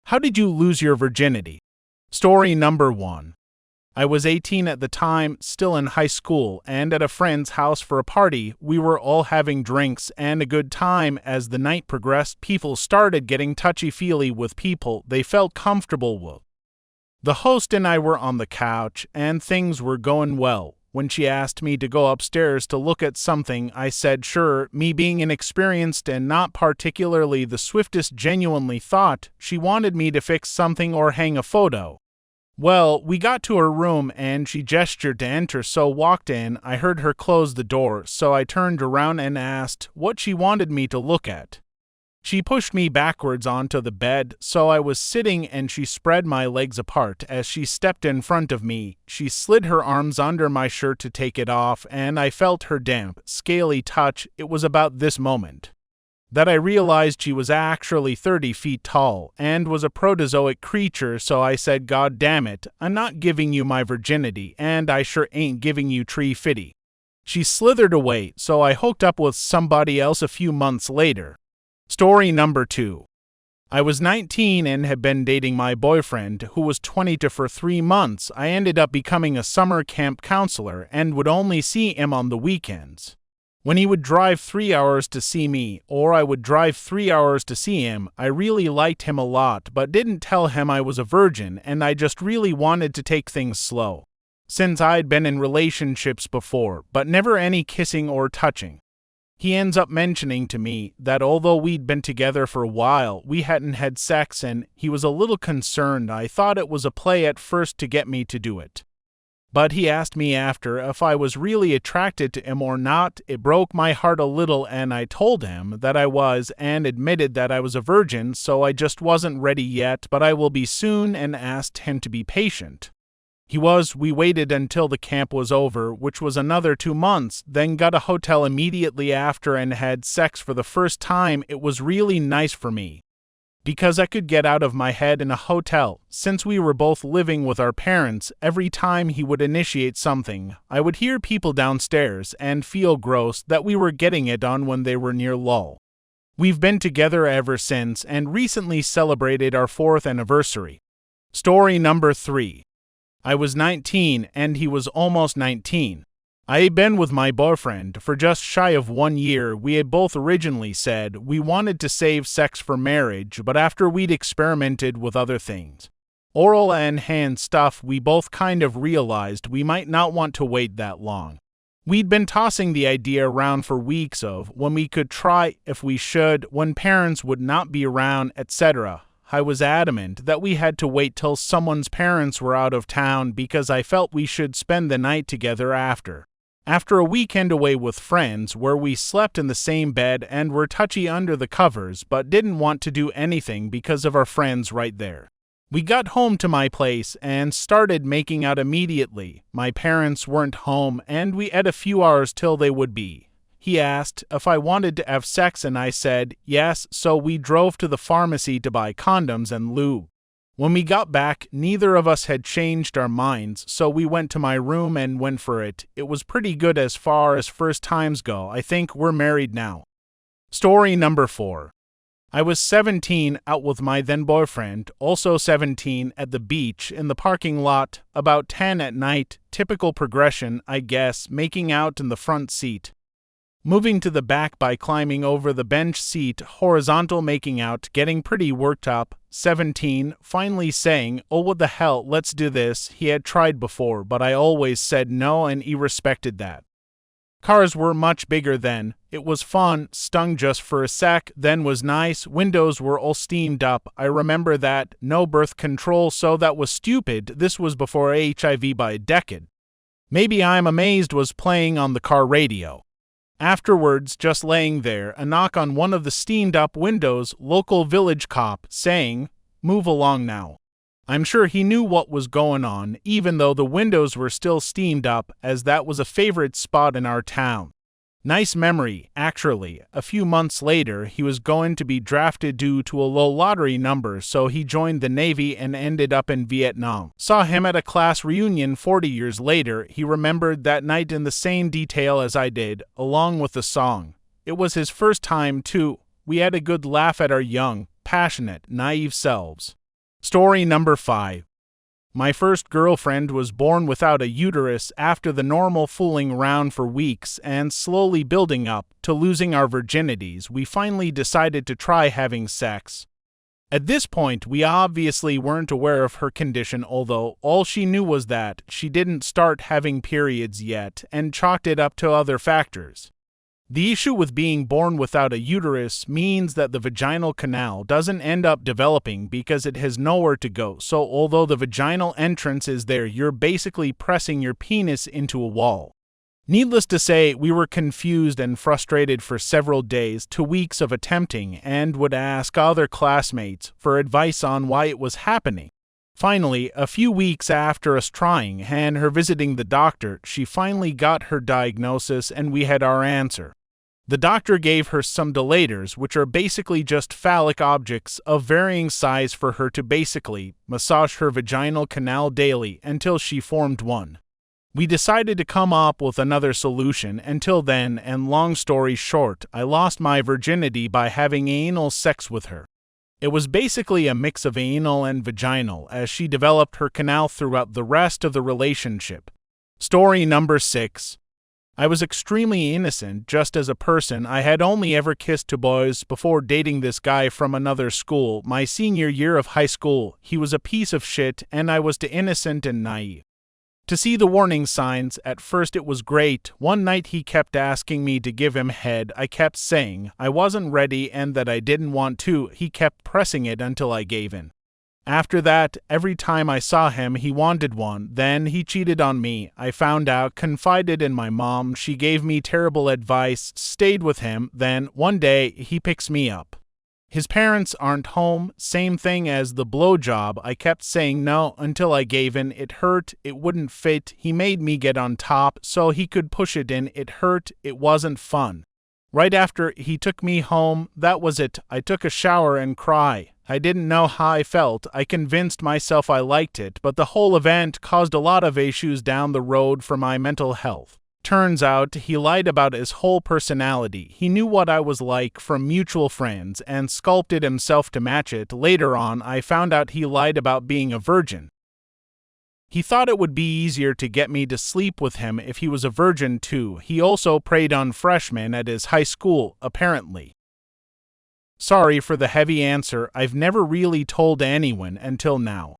How did you lose your virginity? Story number 1. I was 18 at the time, still in high school, and at a friend's house for a party. We were all having drinks and a good time. As the night progressed, people started getting touchy-feely with people they felt comfortable with. The host and I were on the couch, and things were going well. When she asked me to go upstairs to look at something, I said sure. Me being inexperienced and not particularly the swiftest, genuinely thought she wanted me to fix something or hang a photo. Well, we got to her room and she gestured to enter, so walked in. I heard her close the door, so I turned around and asked what she wanted me to look at. She pushed me backwards onto the bed, so I was sitting, and she spread my legs apart. As she stepped in front of me, she slid her arms under my shirt to take it off, and I felt her damp, scaly touch. It was about this moment that I realized she was actually 30 feet tall and was a protozoic creature, so I said, "God damn it, I'm not giving you my virginity, and I sure ain't giving you tree fitty." She slithered away, so I hooked up with somebody else a few months later. Story number 2. I was 19 and had been dating my boyfriend, who was 22 for 3 months. I ended up becoming a summer camp counselor and would only see him on the weekends. When he would drive 3 hours to see me, or I would drive 3 hours to see him, I really liked him a lot, but didn't tell him I was a virgin, and I just really wanted to take things slow, since I'd been in relationships before, but never any kissing or touching. He ends up mentioning to me that although we'd been together for a while, we hadn't had sex, and he was a little concerned. I thought it was a play at first to get me to do it, but he asked me after if I was really attracted to him or not. It broke my heart a little, and I told him that I was, and admitted that I was a virgin, so I just wasn't ready yet, but I will be soon, and asked him to be patient. We waited until the camp was over, which was another 2 months, then got a hotel immediately after and had sex for the first time. It was really nice for me, because I could get out of my head in a hotel. Since we were both living with our parents, every time he would initiate something, I would hear people downstairs and feel gross that we were getting it on when they were near lull. We've been together ever since and recently celebrated our 4th anniversary. Story number 3. I was 19 and he was almost 19. I had been with my boyfriend for just shy of 1 year. We had both originally said we wanted to save sex for marriage, but after we'd experimented with other things, oral and hand stuff, we both kind of realized we might not want to wait that long. We'd been tossing the idea around for weeks of when we could try, if we should, when parents would not be around, etc. I was adamant that we had to wait till someone's parents were out of town because I felt we should spend the night together after. After a weekend away with friends where we slept in the same bed and were touchy under the covers but didn't want to do anything because of our friends right there, we got home to my place and started making out immediately. My parents weren't home and we had a few hours till they would be. He asked if I wanted to have sex and I said yes, so we drove to the pharmacy to buy condoms and lube. When we got back, neither of us had changed our minds, so we went to my room and went for it. It was pretty good as far as first times go. I think we're married now. Story number 4. I was 17, out with my then boyfriend, also 17, at the beach in the parking lot, about 10 at night. Typical progression, I guess, making out in the front seat, moving to the back by climbing over the bench seat, horizontal making out, getting pretty worked up. 17, finally saying, "Oh, what the hell, let's do this." He had tried before, but I always said no, and he respected that. Cars were much bigger then. It was fun, stung just for a sec, then was nice. Windows were all steamed up. I remember that. No birth control, so that was stupid. This was before HIV by a decade. Maybe I'm Amazed was playing on the car radio. Afterwards, just laying there, a knock on one of the steamed-up windows, local village cop, saying, "Move along now." I'm sure he knew what was going on, even though the windows were still steamed up, as that was a favorite spot in our town. Nice memory, actually. A few months later, he was going to be drafted due to a low lottery number, so he joined the Navy and ended up in Vietnam. Saw him at a class reunion 40 years later. He remembered that night in the same detail as I did, along with the song. It was his first time, too. We had a good laugh at our young, passionate, naive selves. Story number 5. My first girlfriend was born without a uterus after the normal fooling around for weeks and slowly building up to losing our virginities. We finally decided to try having sex. At this point, we obviously weren't aware of her condition, although all she knew was that she didn't start having periods yet and chalked it up to other factors. The issue with being born without a uterus means that the vaginal canal doesn't end up developing because it has nowhere to go, so although the vaginal entrance is there, you're basically pressing your penis into a wall. Needless to say, we were confused and frustrated for several days to weeks of attempting and would ask other classmates for advice on why it was happening. Finally, a few weeks after us trying and her visiting the doctor, she finally got her diagnosis and we had our answer. The doctor gave her some dilators, which are basically just phallic objects of varying size for her to basically massage her vaginal canal daily until she formed one. We decided to come up with another solution until then, and long story short, I lost my virginity by having anal sex with her. It was basically a mix of anal and vaginal, as she developed her canal throughout the rest of the relationship. Story number 6. I was extremely innocent just as a person. I had only ever kissed two boys before dating this guy from another school. My senior year of high school, he was a piece of shit and I was too innocent and naive to see the warning signs. At first it was great. One night he kept asking me to give him head. I kept saying I wasn't ready and that I didn't want to. He kept pressing it until I gave in. After that, every time I saw him, he wanted one. Then he cheated on me. I found out, confided in my mom. She gave me terrible advice, stayed with him. Then, one day, he picks me up. His parents aren't home. Same thing as the blowjob. I kept saying no until I gave in. It hurt. It wouldn't fit. He made me get on top so he could push it in. It hurt. It wasn't fun. Right after he took me home, that was it. I took a shower and cried. I didn't know how I felt. I convinced myself I liked it, but the whole event caused a lot of issues down the road for my mental health. Turns out he lied about his whole personality. He knew what I was like from mutual friends and sculpted himself to match it. Later on, I found out he lied about being a virgin. He thought it would be easier to get me to sleep with him if he was a virgin too. He also preyed on freshmen at his high school, apparently. Sorry for the heavy answer. I've never really told anyone until now.